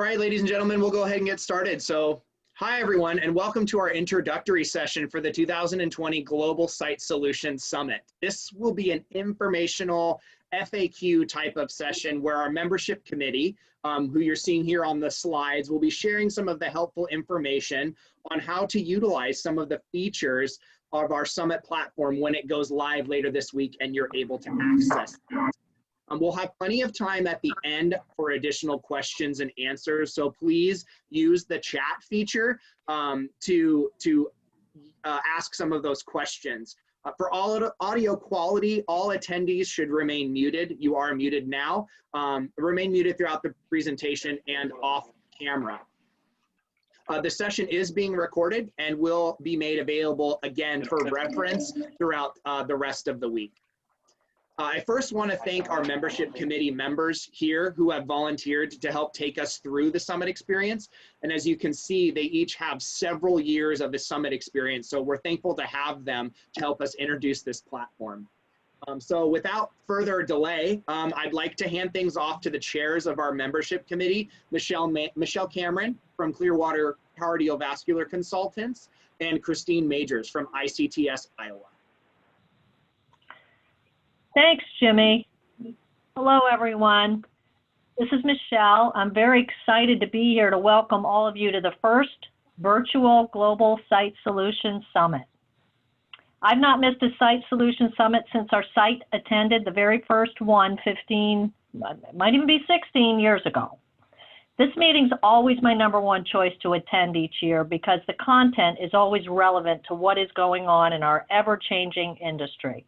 All right, ladies and gentlemen, we'll go ahead and get started. So, hi everyone, and welcome to our introductory session for the 2020 Global Site Solutions Summit. This will be an informational FAQ type of session where our membership committee, who you're seeing here on the slides, will be sharing some of the helpful information on how to utilize some of the features of our summit platform when it goes live later this week and you're able to access it. We'll have plenty of time at the end for additional questions and answers, so please use the chat feature to ask some of those questions. For all audio quality, all attendees should remain muted. You are muted now. Remain muted throughout the presentation and off camera. The session is being recorded and will be made available again for reference throughout the rest of the week. I first want to thank our membership committee members here who have volunteered to help take us through the summit experience. And as you can see, they each have several years of the summit experience. So we're thankful to have them to help us introduce this platform. So without further delay, I'd like to hand things off to the chairs of our membership committee, Michelle Cameron from Clearwater Cardiovascular Consultants and Christine Majors from ICTS Iowa. Thanks, Jimmy. Hello, everyone. This is Michelle. I'm very excited to be here to welcome all of you to the first virtual Global Site Solutions Summit. I've not missed a Site Solutions Summit since our site attended the very first one 15, might even be 16 years ago. This meeting's always my #1 choice to attend each year because the content is always relevant to what is going on in our ever-changing industry.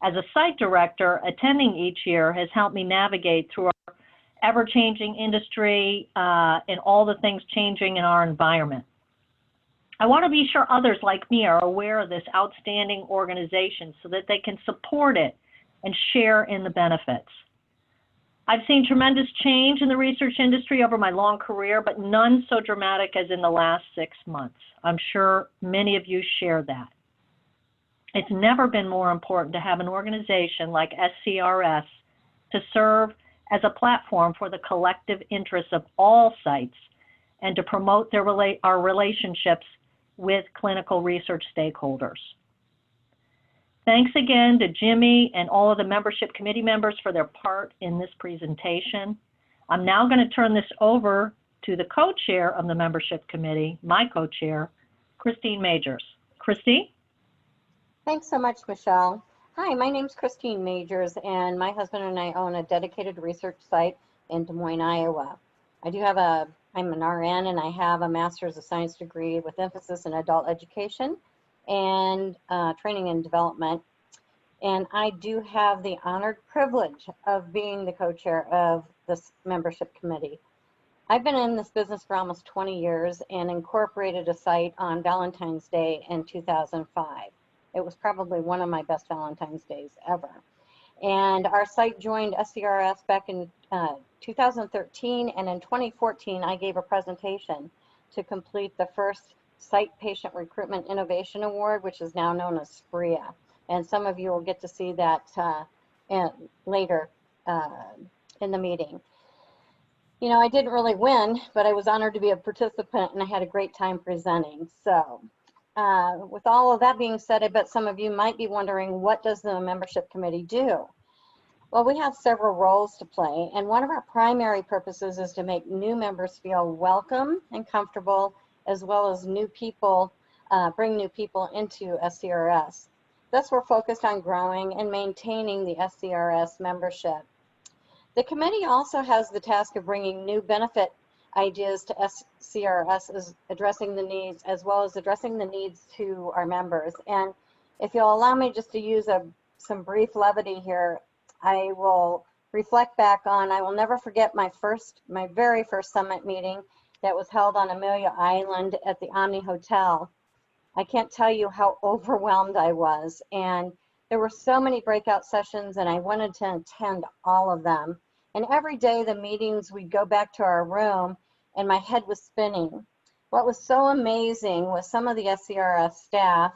As a site director, attending each year has helped me navigate through our ever-changing industry and all the things changing in our environment. I want to be sure others like me are aware of this outstanding organization so that they can support it and share in the benefits. I've seen tremendous change in the research industry over my long career, but none so dramatic as in the last 6 months. I'm sure many of you share that. It's never been more important to have an organization like SCRS to serve as a platform for the collective interests of all sites and to promote our relationships with clinical research stakeholders. Thanks again to Jimmy and all of the membership committee members for their part in this presentation. I'm now going to turn this over to the co-chair of the membership committee, my co-chair, Christine Majors. Christy? Thanks so much, Michelle. Hi, my name's Christine Majors, and my husband and I own a dedicated research site in Des Moines, Iowa. I'm an RN, and I have a Master's of Science degree with emphasis in adult education and training and development. And I do have the honored privilege of being the co-chair of this membership committee. I've been in this business for almost 20 years and incorporated a site on Valentine's Day in 2005. It was probably one of my best Valentine's days ever. And our site joined SCRS back in 2013, and in 2014, I gave a presentation to complete the first Site Patient Recruitment Innovation Award, which is now known as SPRIA. And some of you will get to see that later in the meeting. You know, I didn't really win, but I was honored to be a participant, and I had a great time presenting. So. With all of that being said, I bet some of you might be wondering, what does the membership committee do? Well, we have several roles to play, and one of our primary purposes is to make new members feel welcome and comfortable, as well as new people, bring new people into SCRS. Thus, we're focused on growing and maintaining the SCRS membership. The committee also has the task of bringing new benefit ideas to SCRS, is addressing the needs as well as addressing the needs to our members. And if you'll allow me just to use some brief levity here, I will reflect back on, I will never forget my very first summit meeting that was held on Amelia Island at the Omni Hotel. I can't tell you how overwhelmed I was, and there were so many breakout sessions and I wanted to attend all of them. And every day the meetings, we'd go back to our room and my head was spinning. What was so amazing was some of the SCRS staff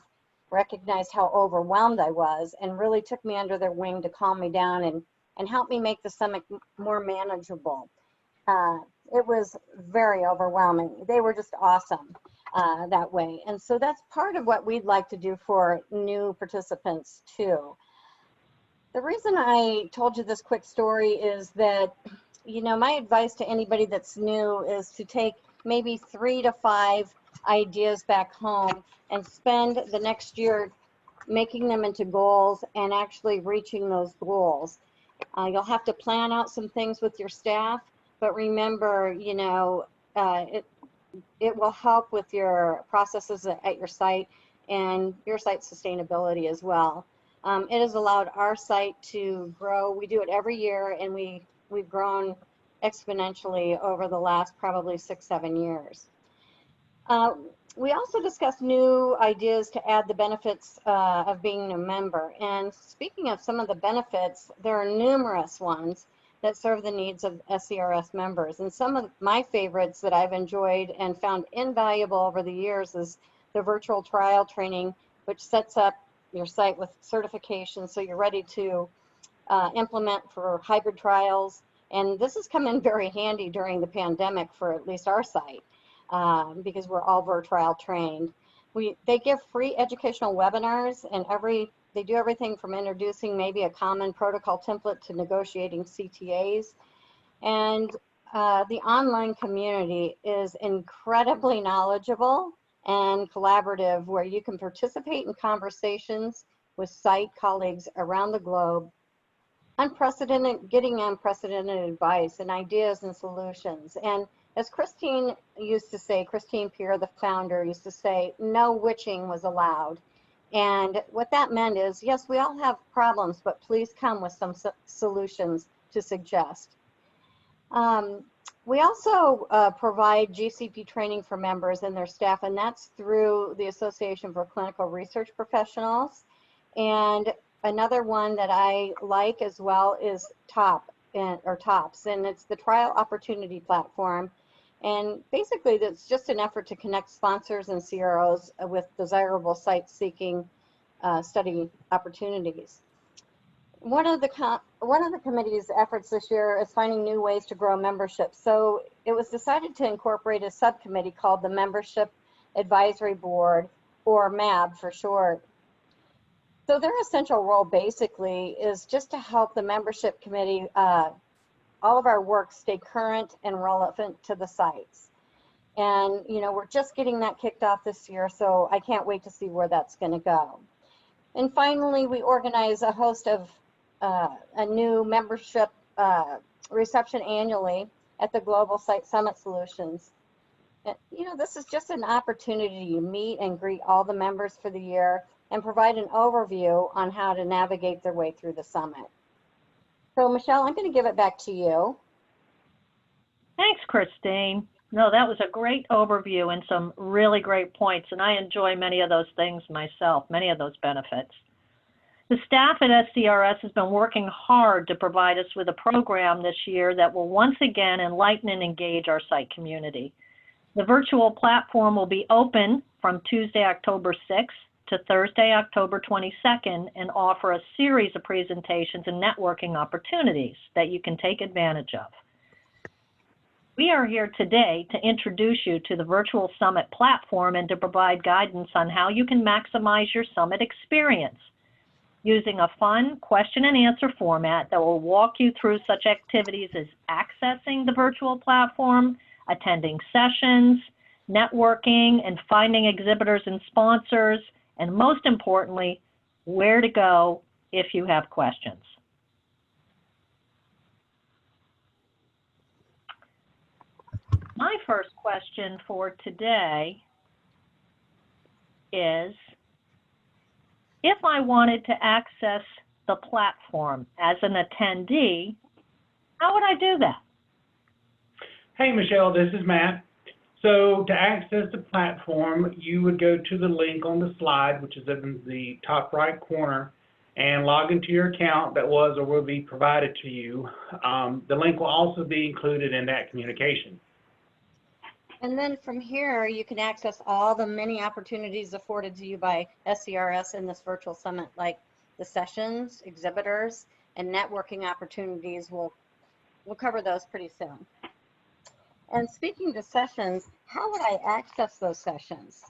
recognized how overwhelmed I was and really took me under their wing to calm me down and help me make the summit more manageable. it was very overwhelming. They were just awesome that way. And so that's part of what we'd like to do for new participants too. The reason I told you this quick story is that, you know, my advice to anybody that's new is to take maybe 3 to 5 ideas back home and spend the next year making them into goals and actually reaching those goals. You'll have to plan out some things with your staff, but remember, you know, it will help with your processes at your site and your site sustainability as well. It has allowed our site to grow. We do it every year, and we've grown exponentially over the last probably 6-7 years. We also discussed new ideas to add the benefits of being a member. And speaking of some of the benefits, there are numerous ones that serve the needs of SCRS members. And some of my favorites that I've enjoyed and found invaluable over the years is the virtual trial training, which sets up your site with certification so you're ready to implement for hybrid trials. And this has come in very handy during the pandemic for at least our site because we're all virtual trained. They give free educational webinars, and they do everything from introducing maybe a common protocol template to negotiating CTAs. And the online community is incredibly knowledgeable and collaborative, where you can participate in conversations with site colleagues around the globe, getting unprecedented advice and ideas and solutions. And as Christine used to say, Christine Pierre, the founder, used to say, no witching was allowed. And what that meant is, yes, we all have problems, but please come with some solutions to suggest. We also provide GCP training for members and their staff, and that's through the Association for Clinical Research Professionals. And another one that I like as well is TOPS, and it's the Trial Opportunity Platform. And basically, that's just an effort to connect sponsors and CROs with desirable site-seeking study opportunities. One of the committee's efforts this year is finding new ways to grow membership. So it was decided to incorporate a subcommittee called the Membership Advisory Board, or MAB for short. So their essential role basically is just to help the membership committee, all of our work, stay current and relevant to the sites. And, you know, we're just getting that kicked off this year, so I can't wait to see where that's going to go. And finally, we organize a host of a new membership reception annually at the Global Site Summit Solutions. And, you know, this is just an opportunity to meet and greet all the members for the year and provide an overview on how to navigate their way through the summit. So, Michelle, I'm going to give it back to you. Thanks, Christine. No, that was a great overview and some really great points, and I enjoy many of those things myself, many of those benefits. The staff at SCRS has been working hard to provide us with a program this year that will once again enlighten and engage our site community. The virtual platform will be open from Tuesday, October 6th to Thursday, October 22nd, and offer a series of presentations and networking opportunities that you can take advantage of. We are here today to introduce you to the Virtual Summit platform and to provide guidance on how you can maximize your summit experience using a fun question and answer format that will walk you through such activities as accessing the virtual platform, attending sessions, networking, and finding exhibitors and sponsors, and most importantly, where to go if you have questions. My first question for today is, if I wanted to access the platform as an attendee, how would I do that? Hey, Michelle, this is Matt. So to access the platform, you would go to the link on the slide, which is in the top right corner, and log into your account that was or will be provided to you. The link will also be included in that communication. And then from here, you can access all the many opportunities afforded to you by SCRS in this virtual summit, like the sessions, exhibitors, and networking opportunities. We'll cover those pretty soon. And speaking to sessions, how would I access those sessions?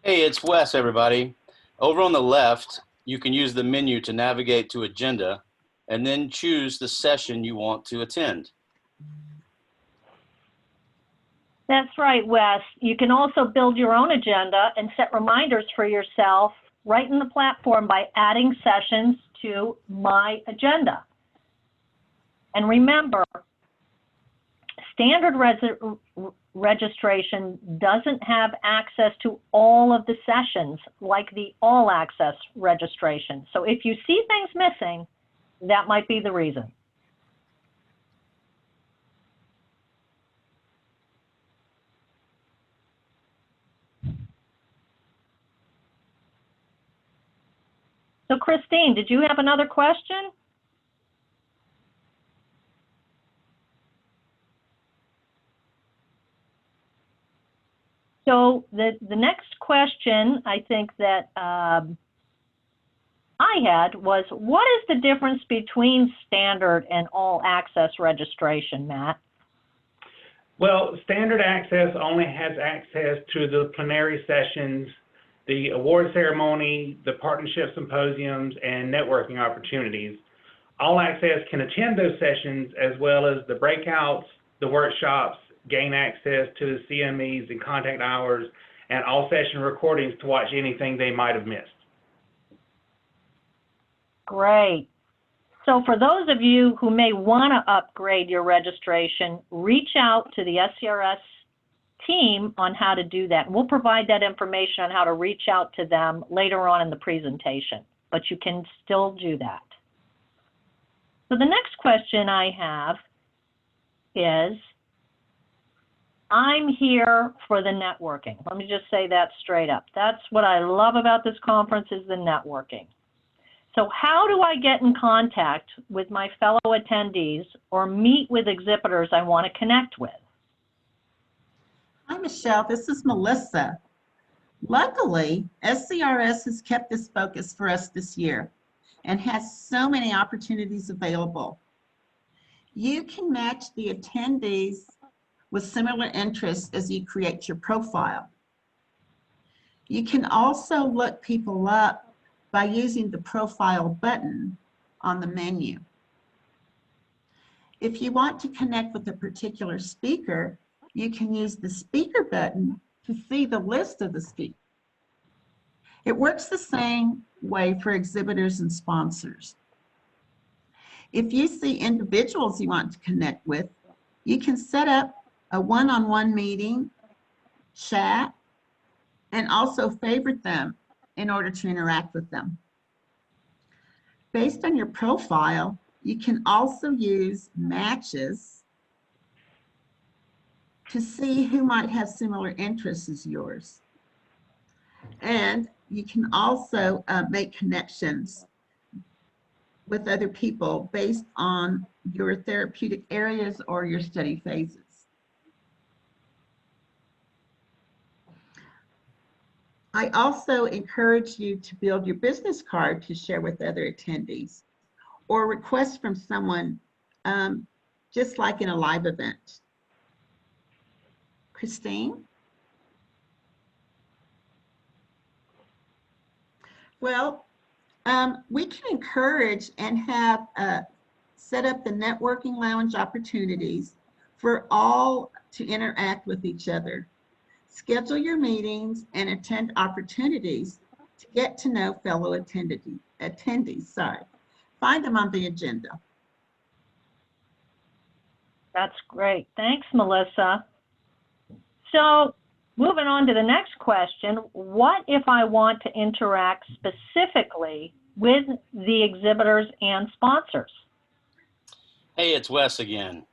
Hey, it's Wes, everybody. Over on the left, you can use the menu to navigate to agenda and then choose the session you want to attend. That's right, Wes. You can also build your own agenda and set reminders for yourself right in the platform by adding sessions to My Agenda. And remember, standard registration doesn't have access to all of the sessions like the all access registration. So if you see things missing, that might be the reason. So Christine, did you have another question? So the next question I think that I had was, what is the difference between standard and all access registration, Matt? Well, standard access only has access to the plenary sessions, the award ceremony, the partnership symposiums, and networking opportunities. All access can attend those sessions as well as the breakouts, the workshops, gain access to the CMEs and contact hours, and all session recordings to watch anything they might have missed. Great. So for those of you who may want to upgrade your registration, reach out to the SCRS team on how to do that. We'll provide that information on how to reach out to them later on in the presentation, but you can still do that. So the next question I have is, I'm here for the networking. Let me just say that straight up. That's what I love about this conference, is the networking. So how do I get in contact with my fellow attendees or meet with exhibitors I want to connect with? Hi, Michelle. This is Melissa. Luckily, SCRS has kept this focus for us this year and has so many opportunities available. You can match the attendees with similar interests as you create your profile. You can also look people up by using the profile button on the menu. If you want to connect with a particular speaker, you can use the speaker button to see the list of the speakers. It works the same way for exhibitors and sponsors. If you see individuals you want to connect with, you can set up a one-on-one meeting, chat, and also favorite them in order to interact with them. Based on your profile, you can also use matches to see who might have similar interests as yours. And you can also make connections with other people based on your therapeutic areas or your study phases. I also encourage you to build your business card to share with other attendees or request from someone, just like in a live event. Christine? Well, we can encourage and have set up the networking lounge opportunities for all to interact with each other. Schedule your meetings and attend opportunities to get to know fellow attendees. Find them on the agenda. That's great. Thanks, Melissa. So moving on to the next question, what if I want to interact specifically with the exhibitors and sponsors? Hey, it's Wes again.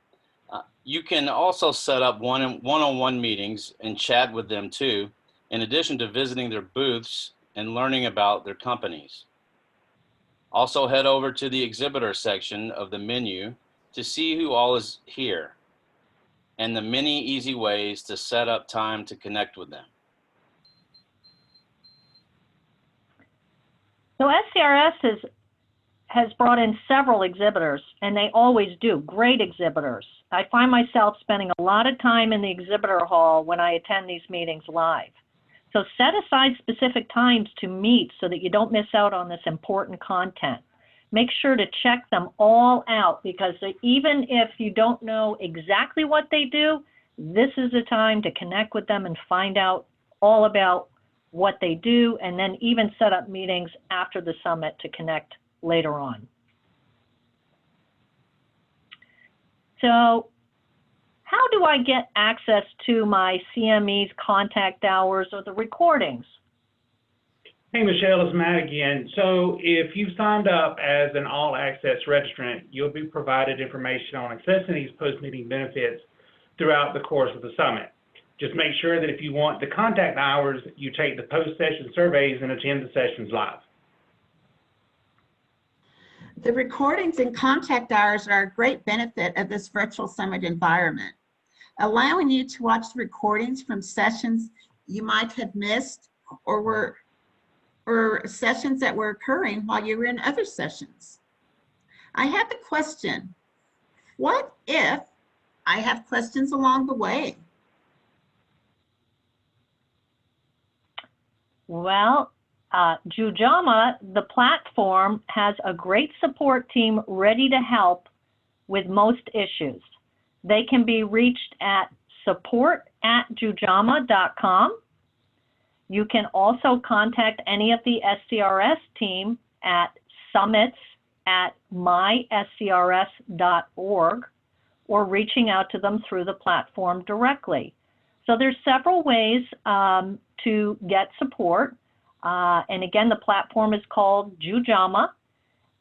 You can also set up one-on-one meetings and chat with them too, in addition to visiting their booths and learning about their companies. Also head over to the exhibitor section of the menu to see who all is here and the many easy ways to set up time to connect with them. So SCRS has brought in several exhibitors, and they always do, great exhibitors. I find myself spending a lot of time in the exhibitor hall when I attend these meetings live. So set aside specific times to meet so that you don't miss out on this important content. Make sure to check them all out, because even if you don't know exactly what they do, this is a time to connect with them and find out all about what they do, and then even set up meetings after the summit to connect later on. So how do I get access to my CME's contact hours or the recordings? Hey, Michelle, it's Matt again. So if you've signed up as an all-access registrant, you'll be provided information on accessing these post-meeting benefits throughout the course of the summit. Just make sure that if you want the contact hours, you take the post-session surveys and attend the sessions live. The recordings and contact hours are a great benefit of this virtual summit environment, allowing you to watch the recordings from sessions you might have missed or sessions that were occurring while you were in other sessions. I have the question, what if I have questions along the way? Well, Jujama, the platform, has a great support team ready to help with most issues. They can be reached at support@jujama.com. You can also contact any of the SCRS team at summits@myscrs.org, or reaching out to them through the platform directly. So there's several ways to get support. And again, the platform is called Jujama,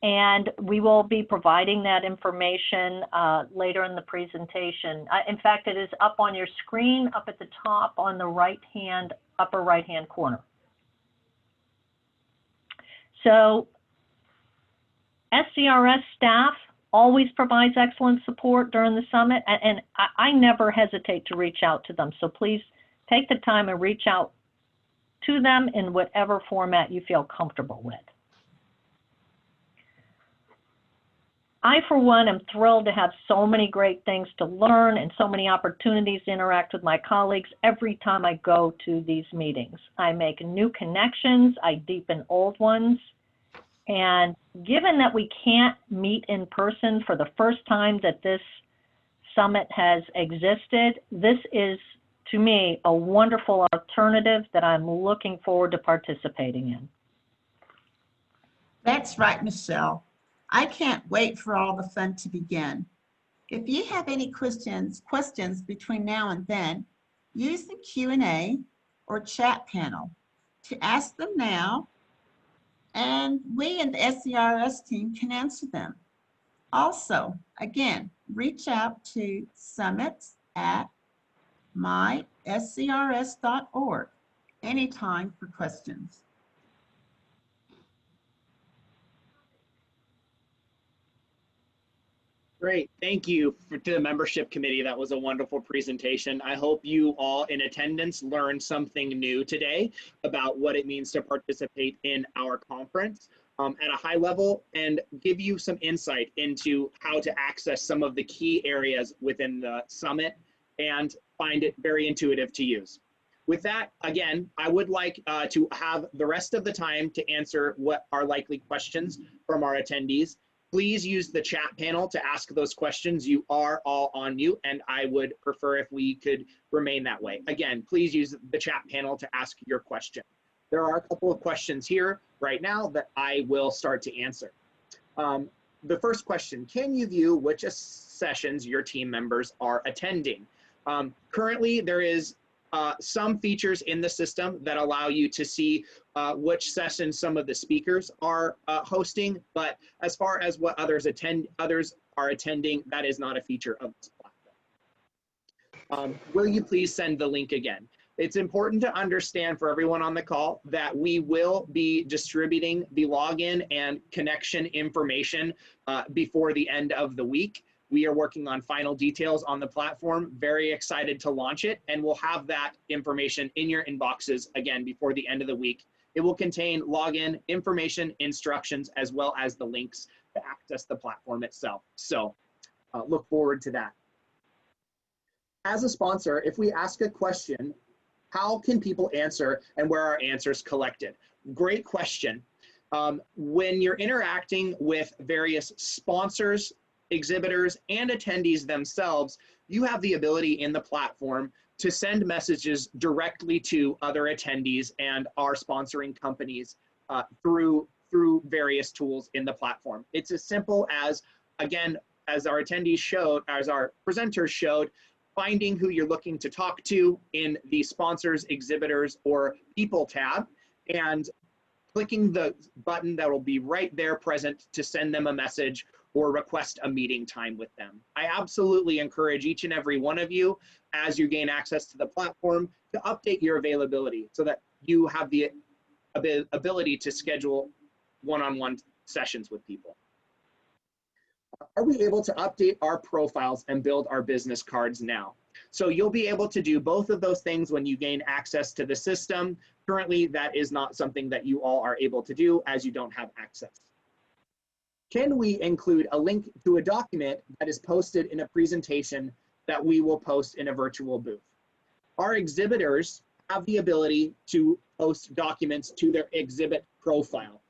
and we will be providing that information later in the presentation. In fact, it is up on your screen, up at the top on the upper right-hand corner. So SCRS staff always provides excellent support during the summit, and I never hesitate to reach out to them. So please take the time and reach out to them in whatever format you feel comfortable with. I, for one, am thrilled to have so many great things to learn and so many opportunities to interact with my colleagues every time I go to these meetings. I make new connections, I deepen old ones, and given that we can't meet in person for the first time that this summit has existed, this is, to me, a wonderful alternative that I'm looking forward to participating in. That's right, Michelle. I can't wait for all the fun to begin. If you have any questions between now and then, use the Q&A or chat panel to ask them now, and we and the SCRS team can answer them. Also, again, reach out to summits@myscrs.org anytime for questions. Great, thank you to the membership committee. That was a wonderful presentation. I hope you all in attendance learned something new today about what it means to participate in our conference at a high level, and give you some insight into how to access some of the key areas within the summit and find it very intuitive to use. With that, again, I would like to have the rest of the time to answer what are likely questions from our attendees. Please use the chat panel to ask those questions. You are all on mute, and I would prefer if we could remain that way. Again, please use the chat panel to ask your question. There are a couple of questions here right now that I will start to answer. The first question, can you view which sessions your team members are attending? Currently, there is some features in the system that allow you to see which sessions some of the speakers are hosting, but as far as what others are attending, that is not a feature of this platform. Will you please send the link again? It's important to understand for everyone on the call that we will be distributing the login and connection information before the end of the week. We are working on final details on the platform, very excited to launch it, and we'll have that information in your inboxes again before the end of the week. It will contain login information, instructions, as well as the links to access the platform itself. So look forward to that. as a sponsor, if we ask a question, how can people answer and where are answers collected? Great question. When you're interacting with various sponsors, exhibitors, and attendees themselves, you have the ability in the platform to send messages directly to other attendees and our sponsoring companies through various tools in the platform. It's as simple as, again, as our attendees showed, as our presenters showed, finding who you're looking to talk to in the sponsors, exhibitors, or people tab, and clicking the button that will be right there present to send them a message or request a meeting time with them. I absolutely encourage each and every one of you, as you gain access to the platform, to update your availability so that you have the ability to schedule one-on-one sessions with people. Are we able to update our profiles and build our business cards now? So you'll be able to do both of those things when you gain access to the system. Currently, that is not something that you all are able to do as you don't have access. Can we include a link to a document that is posted in a presentation that we will post in a virtual booth? Our exhibitors have the ability to post documents to their exhibit profile.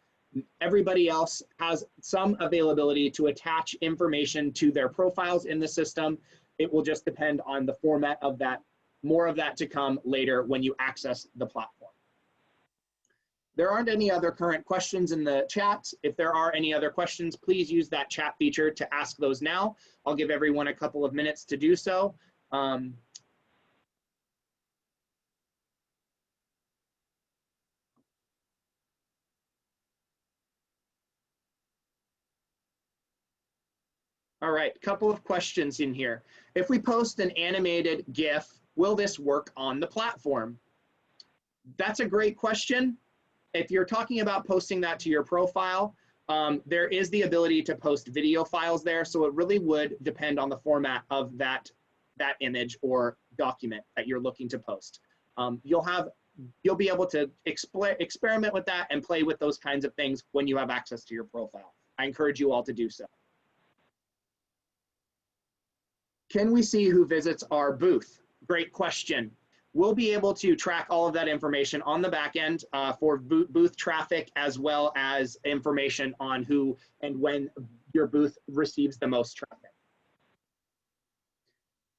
Everybody else has some availability to attach information to their profiles in the system. It will just depend on the format of that. More of that to come later when you access the platform. There aren't any other current questions in the chat. If there are any other questions, please use that chat feature to ask those now. I'll give everyone a couple of minutes to do so. All right, couple of questions in here. If we post an animated GIF, will this work on the platform? That's a great question. If you're talking about posting that to your profile, there is the ability to post video files there, so it really would depend on the format of that image or document that you're looking to post. You'll be able to experiment with that and play with those kinds of things when you have access to your profile. I encourage you all to do so. Can we see who visits our booth? Great question. We'll be able to track all of that information on the back end for booth traffic, as well as information on who and when your booth receives the most traffic.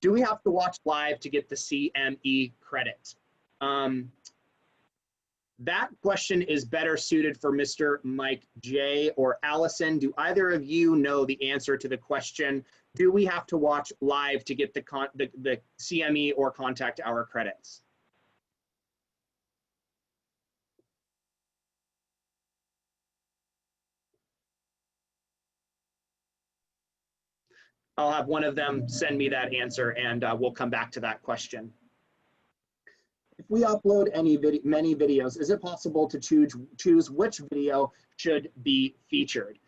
Do we have to watch live to get the CME credit? That question is better suited for Mr. Mike J. or Allison. Do either of you know the answer to the question? Do we have to watch live to get the CME or contact hour credits? I'll have one of them send me that answer, and we'll come back to that question. If we upload many videos, is it possible to choose which video should be featured?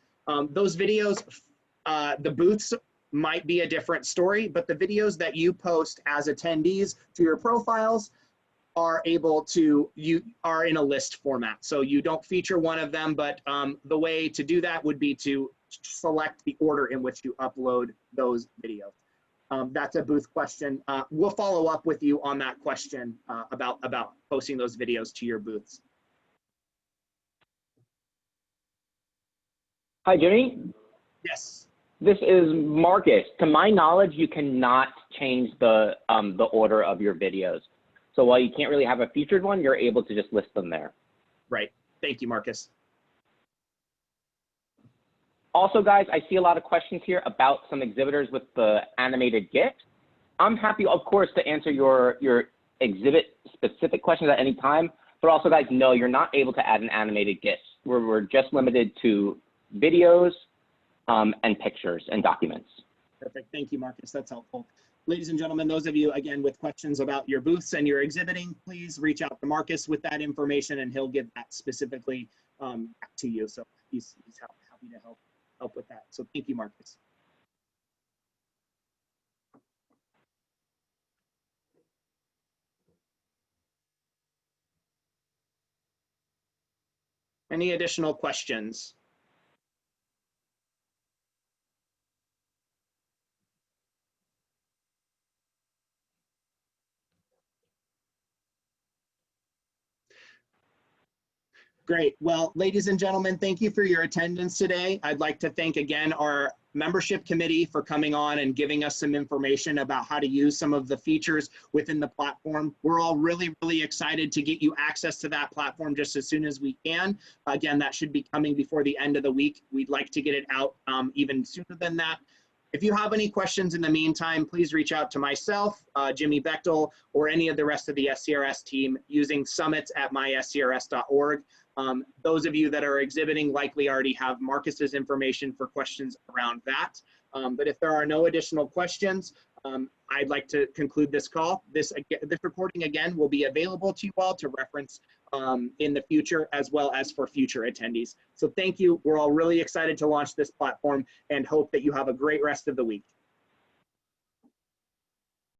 Those videos, the booths might be a different story, but the videos that you post as attendees to your profiles are you are in a list format. So you don't feature one of them, but the way to do that would be to select the order in which you upload those videos. That's a booth question. We'll follow up with you on that question about posting those videos to your booths. Hi, Jimmy. Yes. This is Marcus. To my knowledge, you cannot change the order of your videos. So while you can't really have a featured one, you're able to just list them there. Right. Thank you, Marcus. Also, guys, I see a lot of questions here about some exhibitors with the animated GIF. I'm happy, of course, to answer your exhibit-specific questions at any time. But also, guys, no, you're not able to add an animated GIF. We're just limited to videos and pictures and documents. Perfect. Thank you, Marcus. That's helpful. Ladies and gentlemen, those of you, again, with questions about your booths and your exhibiting, please reach out to Marcus with that information, and he'll give that specifically back to you. So he's happy to help with that. So thank you, Marcus. Any additional questions? Great. Well, ladies and gentlemen, thank you for your attendance today. I'd like to thank again our membership committee for coming on and giving us some information about how to use some of the features within the platform. We're all really, really excited to get you access to that platform just as soon as we can. Again, that should be coming before the end of the week. We'd like to get it out even sooner than that. If you have any questions in the meantime, please reach out to myself, Jimmy Bechtel, or any of the rest of the SCRS team using summits@myscrs.org. Those of you that are exhibiting likely already have Marcus's information for questions around that. But if there are no additional questions, I'd like to conclude this call. This recording again will be available to you all to reference in the future as well as for future attendees. So thank you. We're all really excited to launch this platform and hope that you have a great rest of the week.